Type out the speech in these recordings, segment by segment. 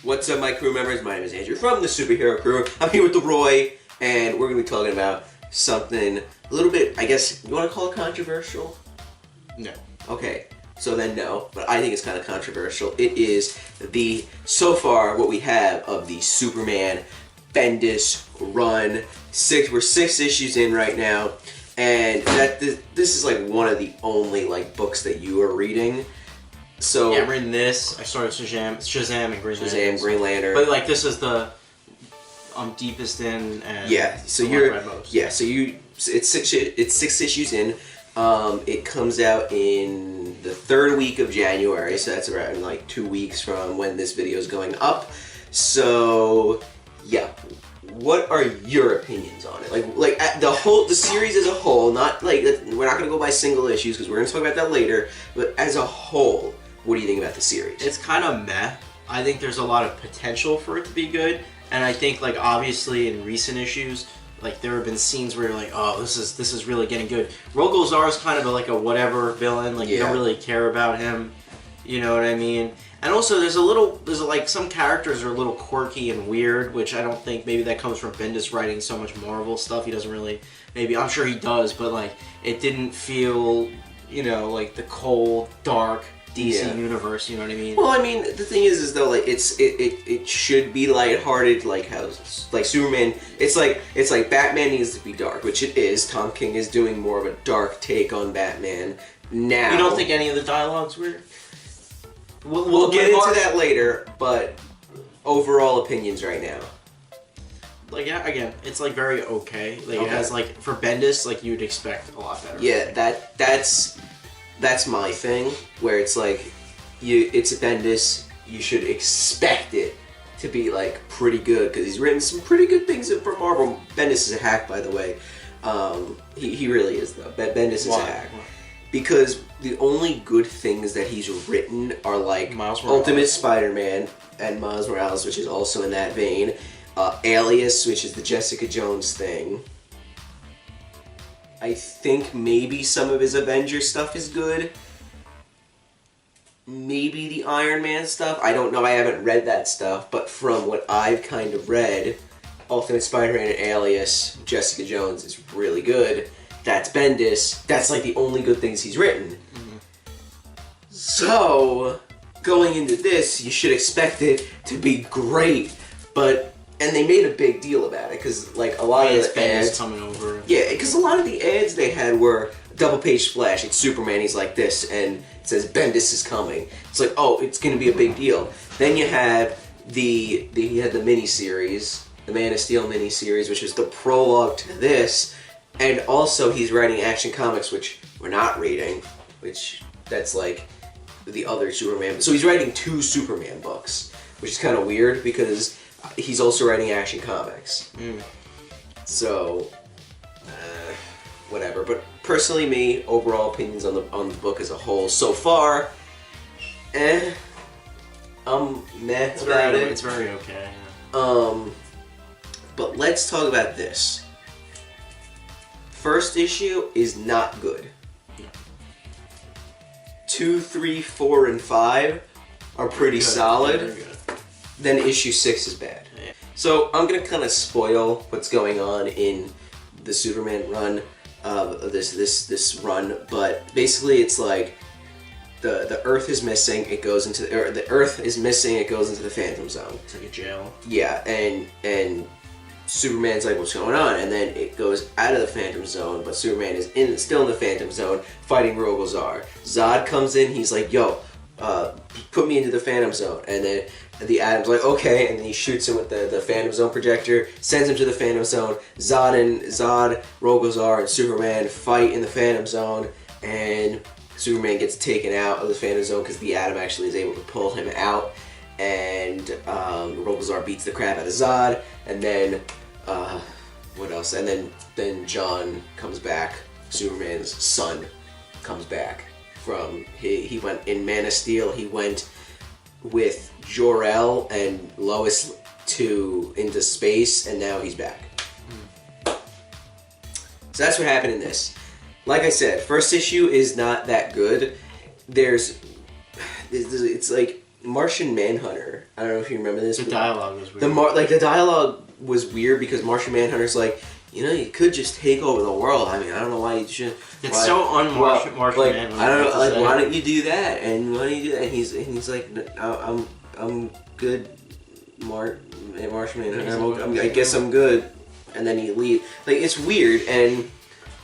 What's up, my crew members? My name is Andrew from the Superhero Crew. I'm here with the Roy, and we're going to be talking about something a little bit, I guess, you want to call it controversial? No. Okay, so then no, but I think it's kind of controversial. It is so far, what we have of the Superman Bendis run. We're 6 issues in right now, and this is like one of the only like books that you are reading. So yeah, I'm reading this. I started Shazam and Green Lantern. Green Lantern. But like this is the deepest in. And yeah, so it's 6 issues in. It comes out in the 3rd week of January, so that's around like 2 weeks from when this video is going up. So yeah, what are your opinions on it? Like the series as a whole, not like we're not gonna go by single issues because we're gonna talk about that later. But as a whole, what do you think about the series? It's kind of meh. I think there's a lot of potential for it to be good, and I think like obviously in recent issues, like there have been scenes where you're like, oh, this is really getting good. Rogol Zaar is kind of like a whatever villain. Like you don't really care about him. You know what I mean? And also there's like some characters are a little quirky and weird, which I don't think maybe that comes from Bendis writing so much Marvel stuff. He doesn't really, maybe I'm sure he does, but like it didn't feel, like the cold, dark DC universe, you know what I mean? Well, I mean, the thing is though, like it should be lighthearted, like how like Superman. It's like Batman needs to be dark, which it is. Tom King is doing more of a dark take on Batman now. You don't think any of the dialogue's weird? We'll get into that later, but overall opinions right now. Like again, it's like very okay. Like it has like for Bendis, like you'd expect a lot better. Yeah, that's my thing, where it's like, it's a Bendis, you should expect it to be like pretty good, because he's written some pretty good things for Marvel. Bendis is a hack, by the way. He really is, though. Bendis is a hack. Why? Because the only good things that he's written are like Ultimate Spider-Man and Miles Morales, which is also in that vein. Alias, which is the Jessica Jones thing. I think maybe some of his Avengers stuff is good. Maybe the Iron Man stuff. I don't know. I haven't read that stuff. But from what I've kind of read, Ultimate Spider-Man and Alias, Jessica Jones is really good. That's Bendis. That's like the only good things he's written. Mm-hmm. So, going into this, you should expect it to be great. And they made a big deal about it, because like a lot of the ads coming over. Yeah, because a lot of the ads they had were double-page splash. It's Superman, he's like this, and it says Bendis is coming. It's like, oh, it's going to be a big deal. Then you had the miniseries, the Man of Steel miniseries, which is the prologue to this, and also he's writing Action Comics, which we're not reading, which that's like the other Superman. So he's writing 2 Superman books, which is kind of weird because he's also writing Action Comics. So, whatever. But personally, me, overall opinions on the book as a whole so far, meh about it. It's very okay. But let's talk about this. First issue is not good. 2, 3, 4, and 5 are pretty solid. Very good. Then issue 6 is bad. Yeah. So I'm gonna kind of spoil what's going on in the Superman run, this run. But basically, it's like the Earth is missing. It goes into the Earth is missing. It goes into the Phantom Zone. It's like a jail. Yeah, and Superman's like, what's going on? And then it goes out of the Phantom Zone, but Superman is still in the Phantom Zone fighting Rogol Zaar. Zod comes in. He's like, yo, put me into the Phantom Zone, and then the Atom's like, okay, and then he shoots him with the Phantom Zone projector, sends him to the Phantom Zone. Zod, Rogol Zaar, and Superman fight in the Phantom Zone, and Superman gets taken out of the Phantom Zone because the Atom actually is able to pull him out, and Rogol Zaar beats the crap out of Zod, and then what else? And then John comes back. Superman's son comes back from he went in Man of Steel. He went with Jor-El and Lois into space, and now he's back. So that's what happened in this. Like I said, first issue is not that good. It's like Martian Manhunter. I don't know if you remember this. The dialogue was weird. The dialogue was weird because Martian Manhunter's like, you could just take over the world. I mean, I don't know why you should. It's so un-Martian Manhunter. I don't know. Like, why don't you do that? And why don't you do that? And he's like, I'm good, Martian Manhunter. I guess I'm good. And then he leaves. Like, it's weird and.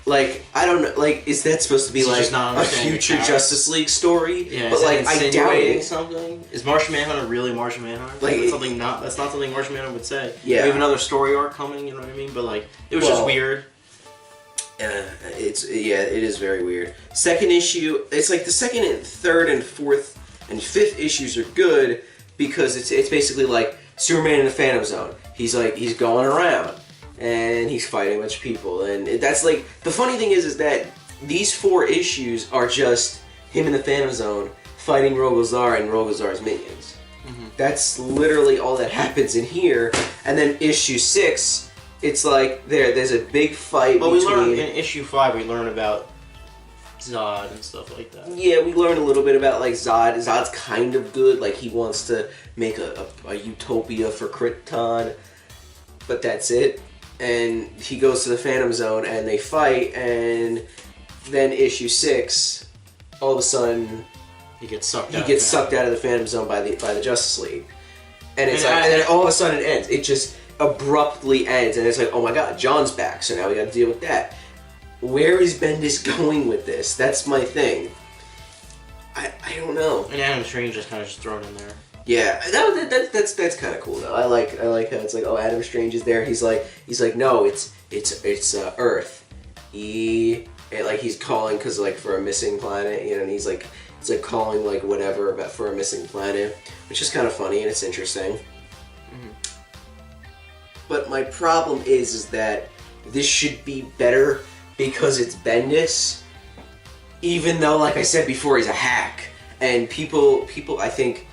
Like, I don't know, like, is that supposed to be, like, a future Justice League story? Yeah, but, like, I doubt it. Something? Is Martian Manhunter really Martian Manhunter? Like, that's not something Martian Manhunter would say. Yeah. We have another story arc coming, you know what I mean? But, like, it was just weird. It is very weird. Second issue, it's like the second and third and fourth and fifth issues are good because it's basically like Superman in the Phantom Zone. He's going around. And he's fighting a bunch of people, and that's like the funny thing is that these 4 issues are just him in the Phantom Zone fighting Rogozar and Rogozar's minions. Mm-hmm. That's literally all that happens in here. And then issue 6, it's like there's a big fight. Well, we learn in issue 5 we learn about Zod and stuff like that. Yeah, we learn a little bit about like Zod. Zod's kind of good. Like he wants to make a utopia for Krypton, but that's it. And he goes to the Phantom Zone, and they fight, and then issue 6, all of a sudden, he gets sucked out of the Phantom Zone by the Justice League, and and then all of a sudden it ends. It just abruptly ends, and it's like, oh my God, John's back, so now we got to deal with that. Where is Bendis going with this? That's my thing. I don't know. And Adam Strange is kind of just thrown in there. Yeah, that's kind of cool though. I like how it's like, oh, Adam Strange is there. He's like no, it's Earth. He's calling because like for a missing planet, and he's like calling like whatever about for a missing planet, which is kind of funny and it's interesting. Mm-hmm. But my problem is that this should be better because it's Bendis, even though like I said before, he's a hack, and people I think.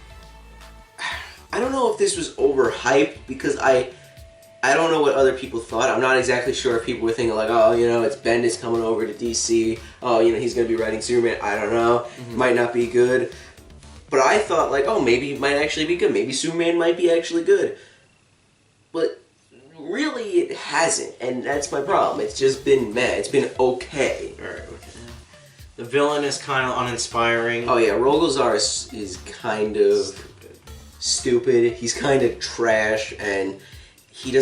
I don't know if this was overhyped because I don't know what other people thought. I'm not exactly sure if people were thinking like, oh, it's Bendis coming over to DC. Oh, he's going to be writing Superman. I don't know. Mm-hmm. Might not be good. But I thought like, oh, maybe it might actually be good. Maybe Superman might be actually good. But really it hasn't. And that's my problem. It's just been meh. It's been okay. Alright, okay. The villain is kind of uninspiring. Oh yeah, Rogozar is kind of... stupid. He's kind of trash, and he's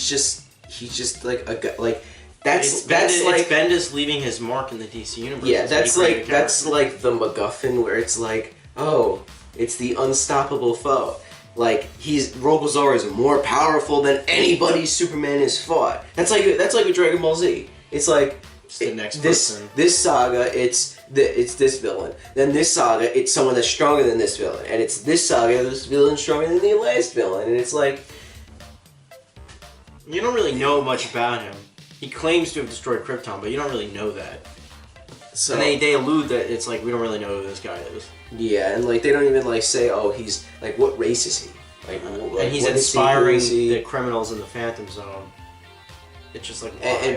just like a guy. Like that's Bendis leaving his mark in the DC universe. Yeah, that's like the MacGuffin where it's like, oh, it's the unstoppable foe. Like Rogozar is more powerful than anybody Superman has fought. That's like with Dragon Ball Z. It's like this saga, it's this villain. Then this saga, it's someone that's stronger than this villain. And it's this saga, this villain stronger than the last villain. And it's like... You don't really know much about him. He claims to have destroyed Krypton, but you don't really know that. So, and they allude that it's like, we don't really know who this guy is. Yeah, and like they don't even like say, oh, he's... Like, what race is he? And he's inspiring the criminals in the Phantom Zone. It's just like,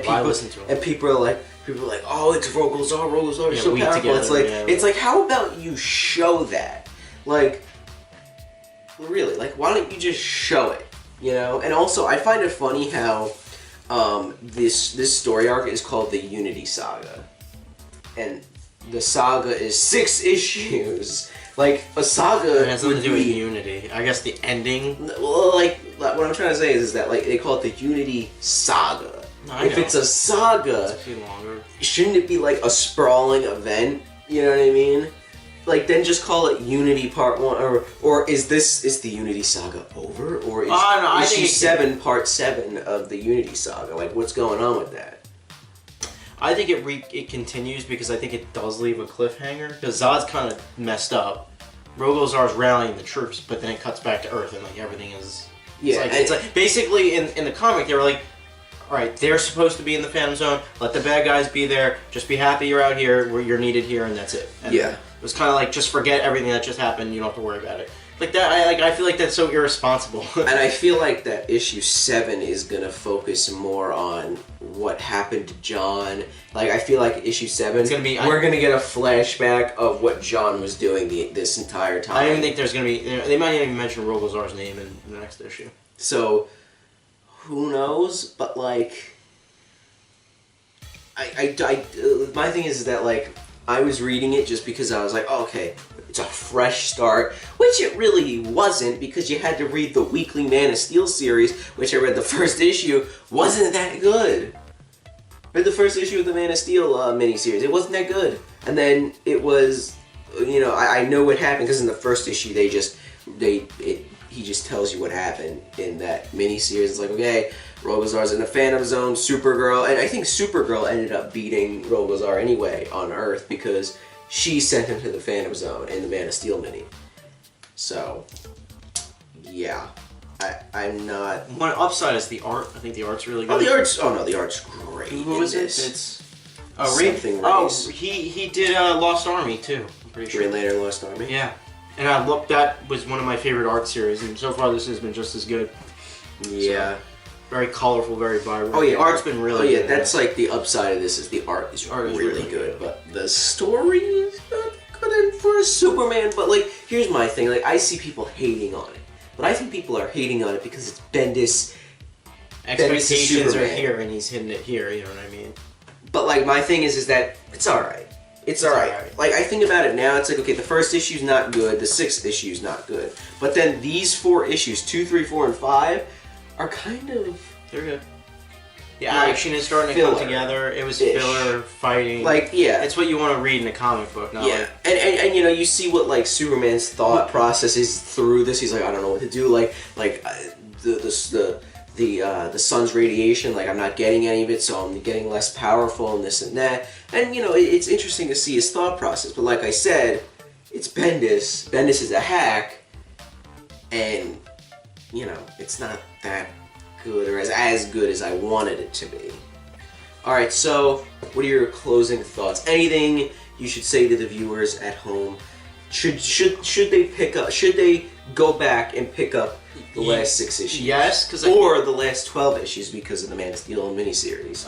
why listen to him? And people are like, oh, it's Rogozar is so powerful. It's like, how about you show that? Like, really, like, why don't you just show it? And also, I find it funny how this story arc is called the Unity Saga, and the saga is 6 issues. Like, a saga it has nothing to do with Unity. I guess the ending... Well, like, what I'm trying to say is that, like, they call it the Unity Saga. If it's a saga, shouldn't it be, like, a sprawling event? You know what I mean? Like, then just call it Unity Part 1, or is the Unity Saga over? Or is issue 7 Part 7 of the Unity Saga? Like, what's going on with that? I think it continues because I think it does leave a cliffhanger. Because Zod's kind of messed up. Rogozar's rallying the troops, but then it cuts back to Earth and like everything is... Yeah. It's like basically in the comic they were like, alright, they're supposed to be in the Phantom Zone, let the bad guys be there, just be happy you're out here, where you're needed here, and that's it. And yeah. It was kind of like, just forget everything that just happened, you don't have to worry about it. Like that, I feel like that's so irresponsible. And I feel like that issue 7 is gonna focus more on what happened to John. Like I feel like issue 7, we're gonna get a flashback of what John was doing this entire time. I don't even think there's gonna be. They might even mention Rogozar's name in the next issue. So, who knows? But like, my thing is that like I was reading it just because I was like, oh, okay, it's a fresh start, which it really wasn't, because you had to read the weekly Man of Steel series, which I read the first issue, wasn't that good. I read the first issue of the Man of Steel miniseries, it wasn't that good. And then it was, you know, I know what happened, because in the first issue he just tells you what happened in that miniseries. It's like, okay, Rogozar's in the Phantom Zone, Supergirl, and I think Supergirl ended up beating Rogozar anyway on Earth because she sent him to the Phantom Zone in the Man of Steel mini. So, yeah, I'm not. One upside is the art. I think the art's really good. Oh, the art's great. Who is it? It's something. He did Lost Army too. I'm pretty sure. Green Lantern Lost Army. Yeah, and that was one of my favorite art series, and so far this has been just as good. Yeah. So, very colorful, very vibrant. Oh yeah, the art's been really good. That's like the upside of this is the art is really good, but the story is not good for Superman. But like, here's my thing: like, I see people hating on it, but I think people are hating on it because it's Bendis. Expectations are here, and he's hitting it here. You know what I mean? But like, my thing is that it's all right. It's all right. Like, I think about it now, it's like, okay, the first issue's not good, the 6th issue's not good, but then these 4 issues, 2, 3, 4, and 5. Are kind of... They're good. The action is starting to come together. It was filler, fighting. Like, yeah. It's what you want to read in a comic book, not like... And you know, you see what, like, Superman's thought process is through this. He's like, I don't know what to do. Like the sun's radiation, like, I'm not getting any of it, so I'm getting less powerful and this and that. And, you know, it's interesting to see his thought process. But like I said, it's Bendis. Bendis is a hack. And... you know, it's not that good, or as good as I wanted it to be. Alright, so, what are your closing thoughts? Anything you should say to the viewers at home? Should they go back and pick up the last 6 issues? Yes, or the last 12 issues because of the Man of Steel miniseries?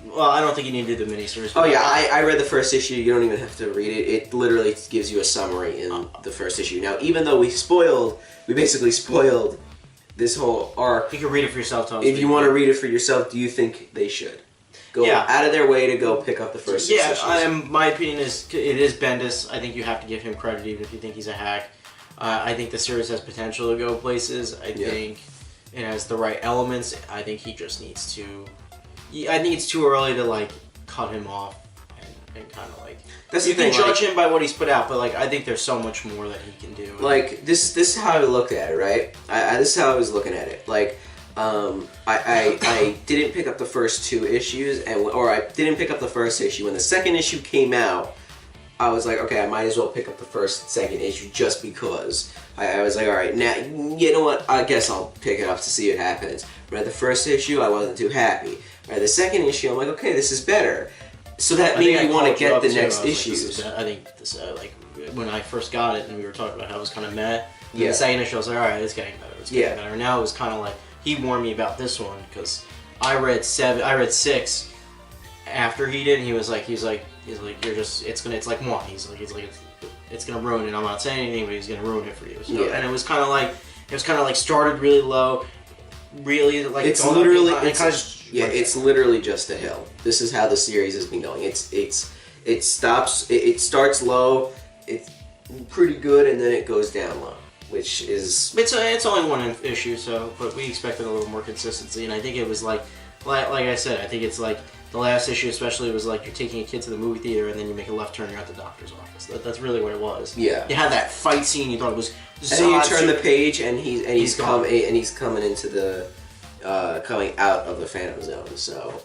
Well, I don't think you need to do the miniseries. Oh yeah, I read the first issue. You don't even have to read it. It literally gives you a summary in the first issue. Now, even though we basically spoiled this whole arc. You can read it for yourself, Tom. If you want to read it for yourself, do you think they should go out of their way to go pick up the first 6 issues? My opinion is it is Bendis. I think you have to give him credit, even if you think he's a hack. I think the series has potential to go places. I think it has the right elements. I think he just needs to. I think it's too early to like cut him off and kind of like. You can judge him by what he's put out, but like I think there's so much more that he can do. Like this is how I looked at it, right? This is how I was looking at it. Like, I didn't pick up the first 2 issues, or I didn't pick up the first issue. When the second issue came out, I was like, okay, I might as well pick up the second issue just because. I was like, all right, now you know what? I guess I'll pick it up to see what happens. Read the first issue, I wasn't too happy. Read the second issue, I'm like, okay, this is better. So that made me want to get the next issues. I think this, like when I first got it and we were talking about how it was kind of meh. The second issue I was like, all right, it's getting better. It's getting better. Now it was kind of like he warned me about this one because I read 6 after he did. And he was like, you're just it's like 1. He's like it's gonna ruin it. I'm not saying anything, but he's gonna ruin it for you. So, and it was kind of like started really low, really like it's literally it's literally just a hill. This is how the series has been going. It starts low, it's pretty good, and then it goes down low, which is it's only 1 issue, so but we expected a little more consistency, and I think it was like I said, I think it's like the last issue especially was like you're taking a kid to the movie theater and then you make a left turn, you're at the doctor's office. That's really what it was. Yeah. You had that fight scene, you thought it was. And then you turn the page and he's coming into the. Coming out of the Phantom Zone, so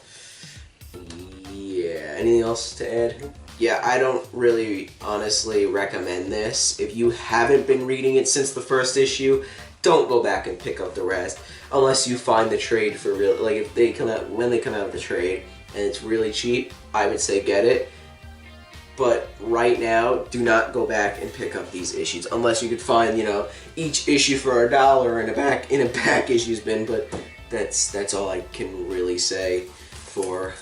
yeah. Anything else to add? Yeah, I don't really honestly recommend this. If you haven't been reading it since the first issue, don't go back and pick up the rest unless you find the trade for real. Like if they come out when they come out with the trade and it's really cheap, I would say get it. But right now, do not go back and pick up these issues unless you could find, you know, each issue for $1 in a back issues bin. But that's all I can really say for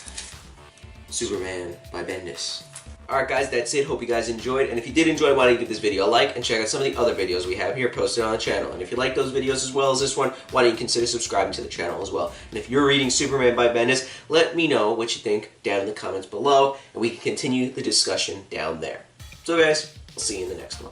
Superman by Bendis. Alright guys, that's it. Hope you guys enjoyed. And if you did enjoy, why don't you give this video a like and check out some of the other videos we have here posted on the channel. And if you like those videos as well as this one, why don't you consider subscribing to the channel as well. And if you're reading Superman by Bendis, let me know what you think down in the comments below, and we can continue the discussion down there. So guys, I'll see you in the next one.